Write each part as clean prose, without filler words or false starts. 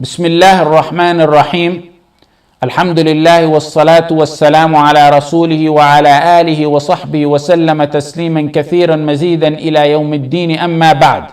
بسم الله الرحمن الرحيم الحمد لله والصلاة والسلام على رسوله وعلى آله وصحبه وسلم تسليما كثيرا مزيدا إلى يوم الدين أما بعد.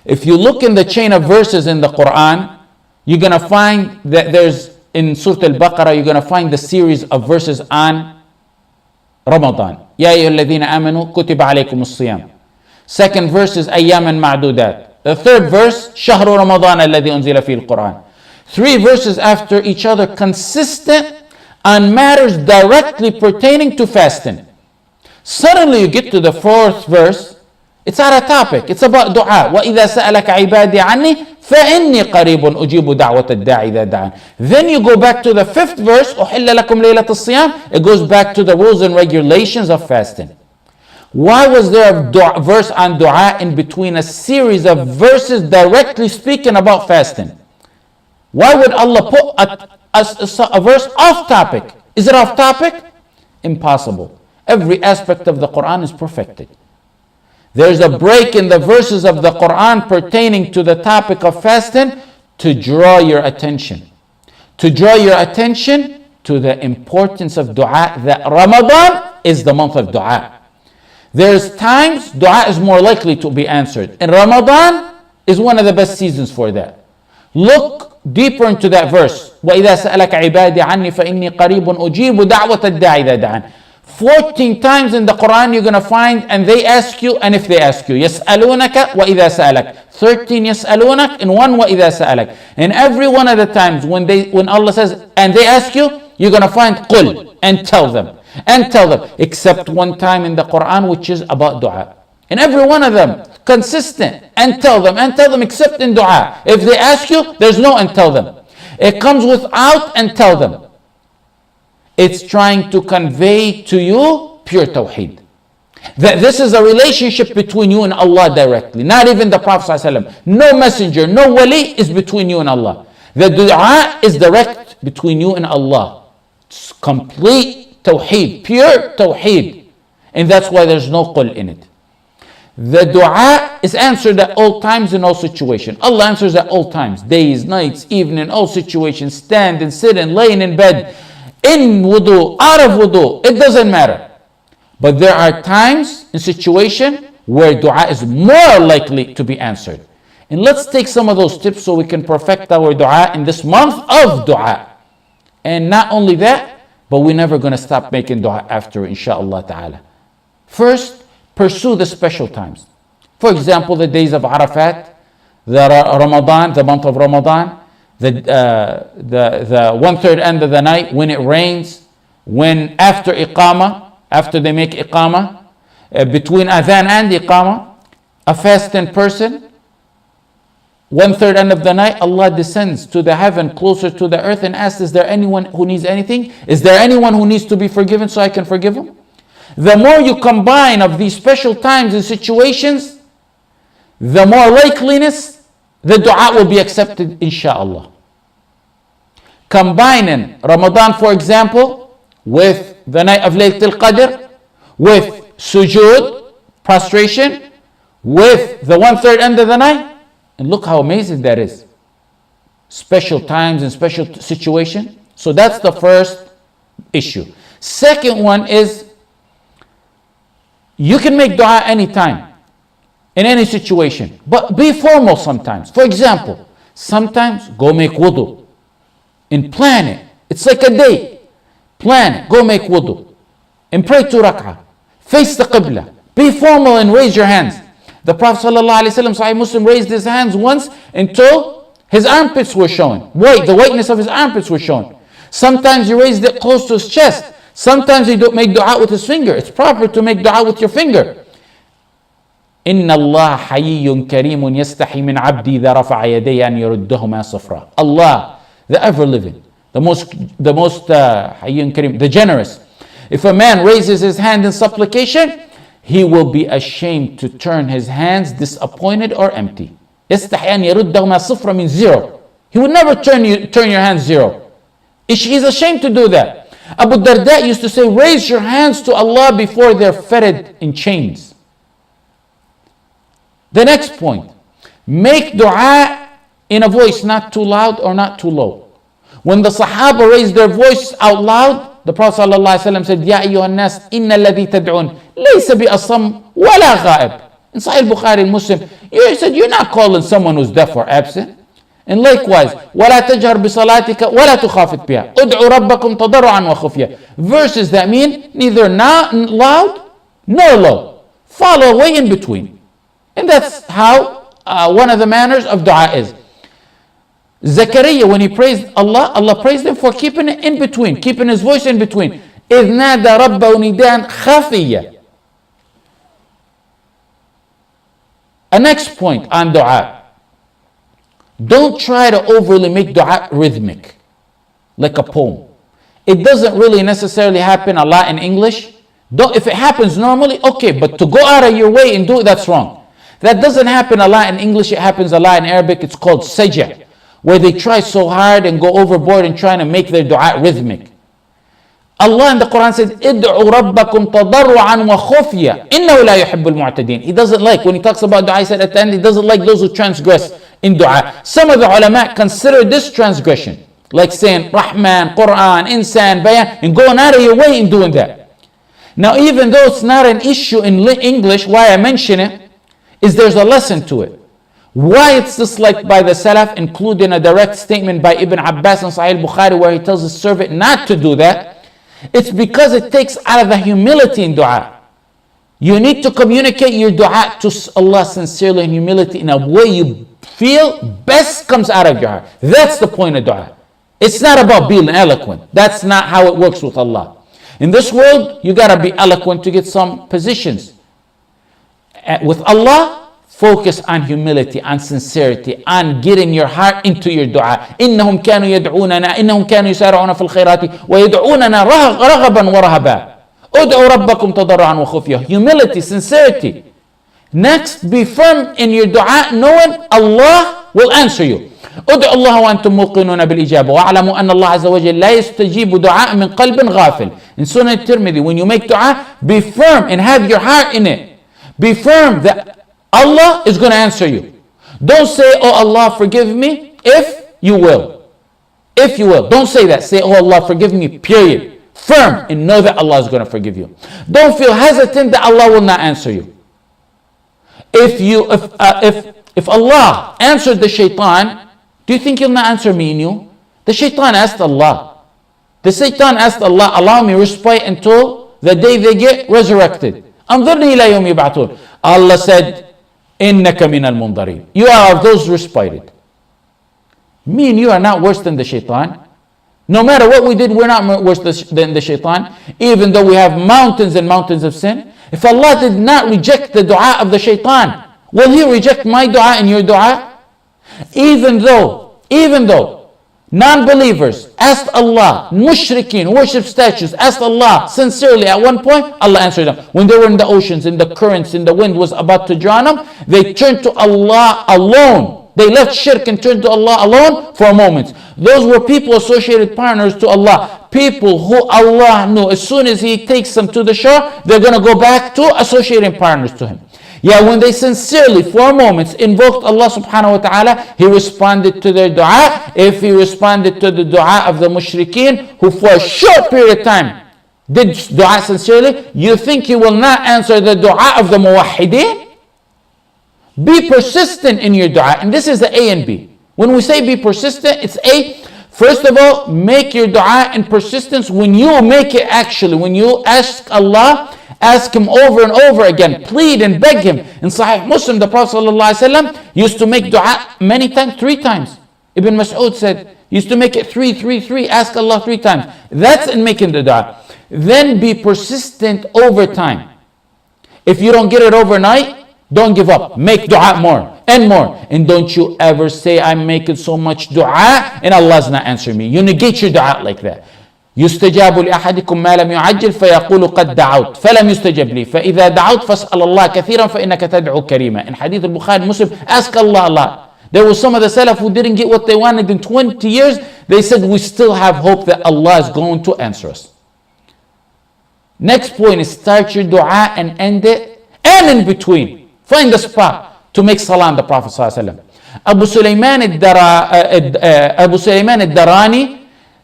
If you look in the chain of verses in the Quran, you're going to find that there's in Surah Al-Baqarah, you're going to find the series of verses on Ramadan. يا أيها الذين آمنوا كتب عليكم الصيام. Second verse is أياما معدودات. The third verse, شهر رمضان الذي أنزل فيه القرآن. 3 verses after each other, consistent on matters directly pertaining to fasting. Suddenly you get to the 4th verse, it's out of topic. It's about dua. وَإِذَا سَأَلَكَ عِبَادِي عَنِّي فَإِنِّي قَرِيبٌ أُجِيبُ دَعْوَةَ الدَّاعِ إِذَا دَعَانِ. Then you go back to the 5th verse, أُحِلَّ لَكُمْ لَيْلَةَ الصِّيَامِ. It goes back to the rules and regulations of fasting. Why was there a verse on dua in between a series of verses directly speaking about fasting? Why would Allah put a verse off topic? Is it off topic? Impossible. Every aspect of the Quran is perfected. There's a break in the verses of the Quran pertaining to the topic of fasting to draw your attention. To draw your attention to the importance of dua, that Ramadan is the month of dua. There's times dua is more likely to be answered. And Ramadan is one of the best seasons for that. Look deeper into that verse. وَإِذَا سَأَلَكَ عِبَادِي عَنِّي فَإِنِّي قَرِيبٌ أُجِيبُ دَعْوَةَ الدَّاعِ إِذَا دَعَانِ. 14 times in the Quran you're going to find, and they ask you, and if they ask you. يَسْأَلُونَكَ وَإِذَا سَأَلَكَ. 13 يَسْأَلُونَكَ, and 1 وَإِذَا سَأَلَكَ. And every one of the times when Allah says, and they ask you, you're going to find قُل, and tell them. And tell them, except one time in the Quran which is about dua. And every one of them, consistent, and tell them, except in dua. If they ask you, there's no and tell them. It comes without and tell them. It's trying to convey to you pure tawheed. That this is a relationship between you and Allah directly. Not even the Prophet ﷺ. No messenger, no wali is between you and Allah. The dua is direct between you and Allah. It's complete tawheed, pure tawheed. And that's why there's no qul in it. The dua is answered at all times in all situations. Allah answers at all times. Days, nights, evening, all situations. Stand and sit and laying in bed. In wudu, out of wudu. It doesn't matter. But there are times and situations where dua is more likely to be answered. And let's take some of those tips so we can perfect our dua in this month of dua. And not only that, but we're never going to stop making dua after, inshaAllah ta'ala. First, pursue the special times. For example, the days of Arafat, the Ramadan, the month of Ramadan, the 1/3 end of the night, when it rains, when after Iqamah, after they make Iqamah, between Adhan and Iqamah, a fasting person, 1/3 end of the night, Allah descends to the heaven closer to the earth and asks, is there anyone who needs anything? Is there anyone who needs to be forgiven so I can forgive him? The more you combine of these special times and situations, the more likeliness the dua will be accepted, insha'Allah. Combining Ramadan, for example, with the night of Laylatul Qadr, with sujood, prostration, with the 1/3 end of the night, and look how amazing that is. Special times and special situation. So that's the first issue. Second one is, you can make dua anytime, in any situation, but be formal sometimes. For example, sometimes go make wudu and plan it. It's like a day. Plan it. Go make wudu and pray 2 rak'ah. Face the qibla. Be formal and raise your hands. The Prophet ﷺ, Sahih Muslim, raised his hands once until his armpits were showing. The whiteness of his armpits were showing. Sometimes he raised it close to his chest. Sometimes he don't make dua with his finger. It's proper to make dua with your finger. إِنَّ اللَّهَ حَيِّيٌّ كَرِيمٌ يَسْتَحِي مِنْ عَبْدِي إِذَا رَفَعَ يَدَيْهِ أَنْ يَرُدَّهُمَا صَفْرًا. Allah, the ever-living, the most حَيِّيٌّ كَرِيمٌ, the generous. If a man raises his hand in supplication, he will be ashamed to turn his hands disappointed or empty. يَسْتَحِي أَنْ يَرُدَّهُمَا صَفْرًا means zero. He would never turn your hands zero. He's ashamed to do that. Abu Darda used to say, raise your hands to Allah before they're fettered in chains. The next point, make dua in a voice not too loud or not too low. When the Sahaba raised their voice out loud, the Prophet ﷺ said, Ya ayyuhan nas, inna alladhi tad'un, laysa bi asam wala ghaib. In Sahih Bukhari and Muslim, he said, you're not calling someone who's deaf or absent. And likewise, وَلَا تَجْهَرْ بِصَلَاتِكَ وَلَا تُخَافِتْ بِهَا أُدْعُوا رَبَّكُمْ تَضَرُّعًا وَخُفْيًا. Verses that mean neither not loud nor low. Follow way in between. And that's how one of the manners of dua is. Zakaria, when he praised Allah, Allah praised him for keeping it in between, keeping his voice in between. إِذْ نَادَى رَبَّهُ نِدَاءً خَفِيًّا. A next point on dua. Don't try to overly make dua rhythmic, like a poem. It doesn't really necessarily happen a lot in English. If it happens normally, okay, but to go out of your way and do it, that's wrong. That doesn't happen a lot in English, it happens a lot in Arabic. It's called sajah, where they try so hard and go overboard in trying to make their dua rhythmic. Allah in the Quran says, "Id'u rabbakum tadarru'an wa khufya, innahu la yuhibbul mu'tadin." He doesn't like, when he talks about dua, he said at the end, he doesn't like those who transgress in dua. Some of the ulama consider this transgression, like saying Rahman, Quran, Insan, Bayan, and going out of your way in doing that. Now, even though it's not an issue in English, why I mention it is there's a lesson to it. Why it's disliked by the Salaf, including a direct statement by Ibn Abbas in Sahih Bukhari where he tells his servant not to do that. It's because it takes out of the humility in dua. You need to communicate your dua to Allah sincerely in humility in a way you feel best comes out of your heart. That's the point of dua. It's not about being eloquent. That's not how it works with Allah. In this world, you gotta be eloquent to get some positions. With Allah, focus on humility, on sincerity, on getting your heart into your dua. إنهم كانوا يدعوننا إنهم كانوا يسارعون في الخيرات ويدعوننا رغبا ورهبا ادعوا ربكم تضرعا وخفيا. Humility, sincerity. Next, be firm in your dua, knowing Allah will answer you. ادعوا الله وأنتم موقنون بالإجابة واعلموا أن الله عز وجل لا يستجيب دعاء من قلب غافل. In Sunnah Tirmidhi, when you make dua, be firm and have your heart in it. Be firm that Allah is going to answer you. Don't say, oh Allah, forgive me, if you will. If you will. Don't say that. Say, oh Allah, forgive me, period. Firm and know that Allah is going to forgive you. Don't feel hesitant that Allah will not answer you. If Allah answered the shaitan, do you think he'll not answer me and you? The shaitan asked Allah. The shaitan asked Allah, allow me respite until the day they get resurrected. أنظرني إلى يوم يبعثون. Allah said, إنك من المنظرين. You are of those respited. Me and you are not worse than the shaitan. No matter what we did, we're not worse than the shaitan. Even though we have mountains and mountains of sin. If Allah did not reject the dua of the shaitan, will He reject my dua and your dua? Even though non-believers asked Allah, mushrikeen who worship statues, asked Allah sincerely at one point, Allah answered them. When they were in the oceans, in the currents, in the wind was about to drown them, they turned to Allah alone. They left shirk and turned to Allah alone for a moment. Those were people associated partners to Allah. People who Allah knew as soon as He takes them to the shore, they're going to go back to associating partners to Him. Yeah, when they sincerely, for moments, invoked Allah subhanahu wa ta'ala, He responded to their dua. If He responded to the dua of the mushrikeen, who for a short period of time did dua sincerely, you think He will not answer the dua of the muwahhideen? Be persistent in your dua. And this is the A and B. When we say be persistent, it's A. First of all, make your dua in persistence. When you make it actually, when you ask Allah, ask Him over and over again. Plead and beg Him. In Sahih Muslim, the Prophet ﷺ used to make dua many times, 3 times. Ibn Mas'ud said, used to make it 3. Ask Allah 3 times. That's in making the dua. Then be persistent over time. If you don't get it overnight, don't give up. Make dua more and more. And don't you ever say, I'm making so much dua and Allah's not answering me. You negate your dua like that. يستجاب لأحدكم ما لم يعجل فيقول قد دعوت فلم يستجب لي فإذا دعوت فاسأل الله كثيرا فإنك تدعو كريما. In Hadith al-Bukhari, Muslim, ask Allah a lot. There were some of the Salaf who didn't get what they wanted in 20 years. They said, we still have hope that Allah is going to answer us. Next point is start your dua and end it. And in between, find a spot to make salah on the Prophet ﷺ. Abu Sulaiman al-Darani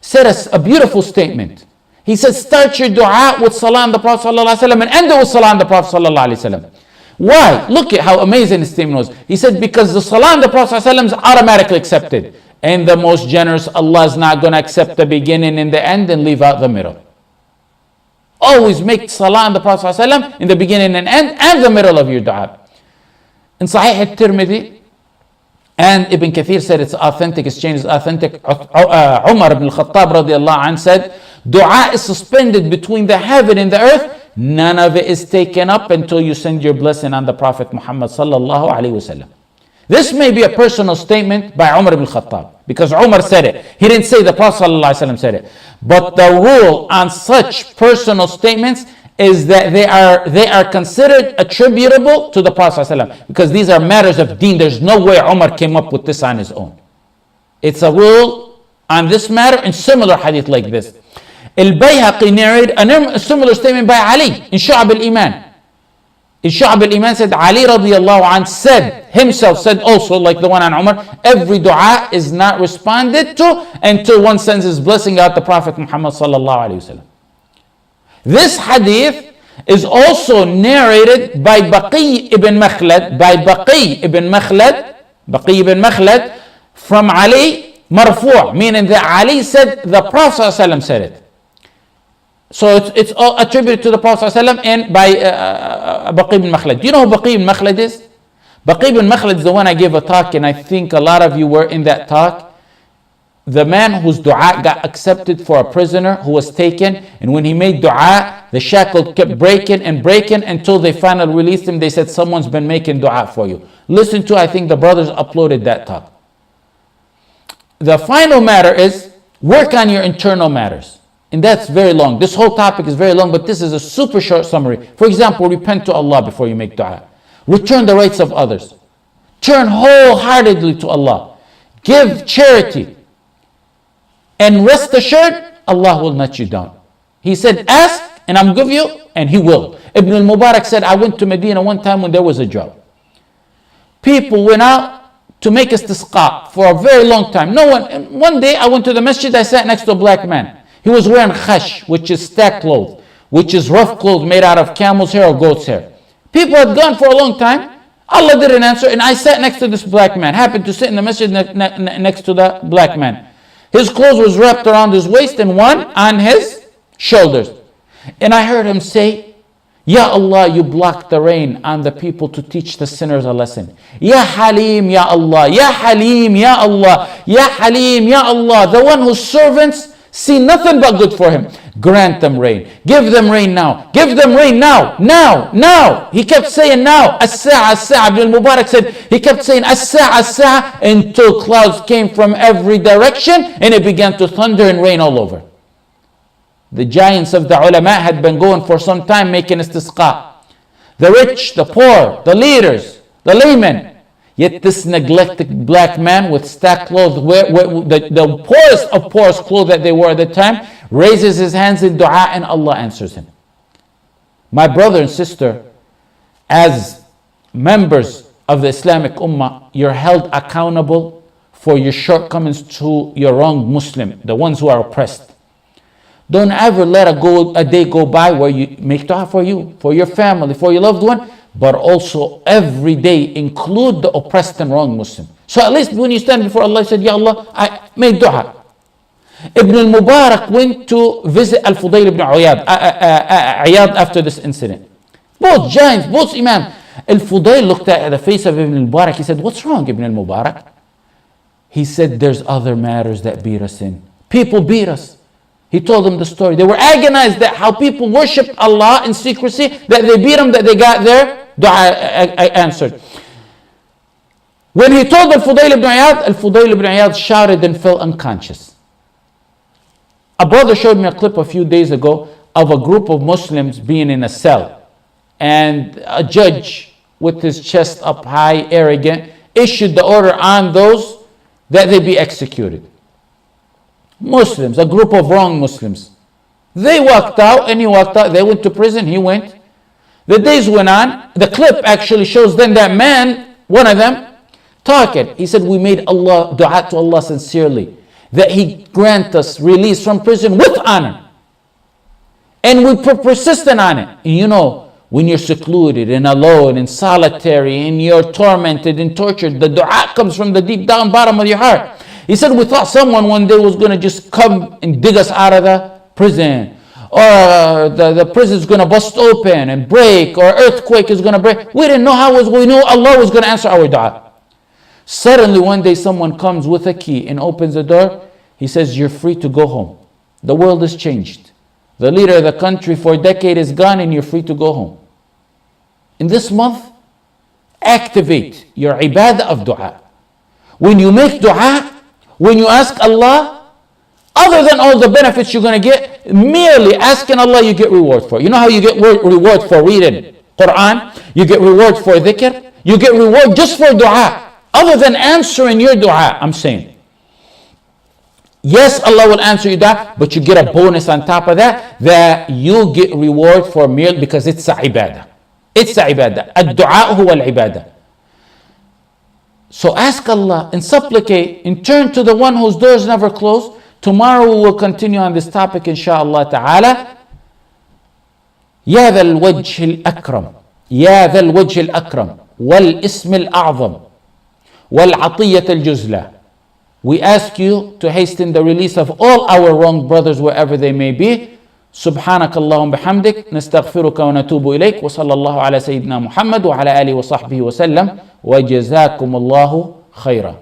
said a beautiful statement. He said, start your dua with salah on the Prophet ﷺ and end it with salah on the Prophet ﷺ. Why? Look at how amazing his statement was. He said, because the salah on the Prophet ﷺ is automatically accepted. And the most generous Allah is not going to accept the beginning and the end and leave out the middle. Always make salah on the Prophet ﷺ in the beginning and end and the middle of your dua. In Sahih al-Tirmidhi, and Ibn Kathir said it's authentic, it's changed, it's authentic. Umar ibn al-Khattab radiallahu anh said, dua is suspended between the heaven and the earth. None of it is taken up until you send your blessing on the Prophet Muhammad sallallahu alaihi wasallam. This may be a personal statement by Umar ibn al-Khattab, because Umar said it. He didn't say the Prophet sallallahu alaihi wasallam said it. But the rule on such personal statements is that they are considered attributable to the Prophet ﷺ, because these are matters of deen. There's no way Umar came up with this on his own. It's a rule on this matter in similar hadith like this. Al-Bayhaqi narrated a similar statement by Ali in Shu'ab al-Iman. In Shu'ab al-Iman said, Ali radiallahu anh said also, like the one on Umar, every dua is not responded to until one sends his blessing out the Prophet Muhammad sallallahu alayhi wa sallam. This hadith is also narrated by Baqi ibn Makhlad from Ali marfu', meaning that Ali said the Prophet ﷺ said it. So it's all attributed to the Prophet ﷺ and by Baqi ibn Makhlad. Do you know who Baqi ibn Makhlad is? Baqi ibn Makhlad is the one I gave a talk, and I think a lot of you were in that talk. The man whose dua got accepted for a prisoner who was taken, and when he made dua, the shackle kept breaking until they finally released him. They said, someone's been making dua for you. Listen to, I think the brothers uploaded that talk. The final matter is, work on your internal matters. And that's very long. This whole topic is very long, but this is a super short summary. For example, repent to Allah before you make dua. Return the rights of others. Turn wholeheartedly to Allah. Give charity. And rest assured, Allah will let you down. He said, ask and I'll give you, and He will. Ibn al-Mubarak said, I went to Medina one time when there was a drought. People went out to make istisqa for a very long time. No one. One day I went to the masjid, I sat next to a black man. He was wearing khash, which is stack clothes, which is rough clothes made out of camel's hair or goat's hair. People had gone for a long time. Allah didn't answer, and I sat next to this black man. Happened to sit in the masjid next to the black man. His clothes was wrapped around his waist and one on his shoulders. And I heard him say, Ya Allah, you blocked the rain on the people to teach the sinners a lesson. Ya Halim, Ya Allah, Ya Halim, Ya Allah, Ya Halim, Ya Allah, the one whose servants see nothing but good for him. Grant them rain. Give them rain now. Give them rain now. Now. Now. He kept saying now. As-sa'a, as-sa'a. Ibn al-Mubarak said, he kept saying as-sa'a, as-sa'a until clouds came from every direction and it began to thunder and rain all over. The giants of the ulama had been going for some time making istisqa. The rich, the poor, the leaders, the laymen. Yet this neglected black man with stacked clothes, the poorest of poorest clothes that they wore at the time, raises his hands in dua and Allah answers him. My brother and sister, as members of the Islamic Ummah, you're held accountable for your shortcomings to your wrong Muslim, the ones who are oppressed. Don't ever let a day go by where you make dua for you, for your family, for your loved one, but also every day include the oppressed and wrong Muslim. So at least when you stand before Allah, you said, Ya Allah, I made dua. Ibn al-Mubarak went to visit Al-Fudayl ibn Iyad after this incident. Both giants, both imams. Al-Fudayl looked at the face of Ibn al-Mubarak. He said, what's wrong, Ibn al-Mubarak? He said, there's other matters that beat us in. People beat us. He told them the story. They were agonized at how people worshipped Allah in secrecy, that they beat them, that they got their dua answered. When he told Al-Fudayl ibn Iyad shouted and fell unconscious. A brother showed me a clip a few days ago of a group of Muslims being in a cell. And a judge, with his chest up high, arrogant, issued the order on those that they be executed. Muslims, a group of wrong Muslims. They walked out and he walked out. They went to prison, he went. The days went on. The clip actually shows then that man, one of them, Talk it. He said, we made Allah, dua to Allah sincerely, that He grant us release from prison with honor. And we persistent on it. And you know, when you're secluded and alone and solitary and you're tormented and tortured, the dua comes from the deep down bottom of your heart. He said, we thought someone one day was going to just come and dig us out of the prison. Or the prison is going to bust open and break, or earthquake is going to break. We didn't know how it was. We knew Allah was going to answer our dua. Suddenly one day someone comes with a key and opens the door. He says, you're free to go home. The world has changed. The leader of the country for a decade is gone and you're free to go home. In this month, activate your ibadah of dua. When you make dua, when you ask Allah, other than all the benefits you're going to get, merely asking Allah, you get reward for. You know how you get reward for reading Quran? You get reward for dhikr. You get reward just for dua. Other than answering your dua, I'm saying. Yes, Allah will answer your dua, but you get a bonus on top of that, that you get reward for merely because it's a ibadah. It's a ibadah. Ad-du'a huwa al-ibadah. So ask Allah and supplicate and turn to the one whose doors never close. Tomorrow we will continue on this topic inshaAllah ta'ala. يا ذا الوجه الأكرم يا ذا الوجه الأكرم والاسم الأعظم والعطية الجزلة. We ask you to hasten the release of all our wronged brothers wherever they may be. سبحانك اللهم بحمدك نستغفرك ونتوب إليك وصلى الله على سيدنا محمد وعلى آله وصحبه وسلم وجزاكم الله خيرا.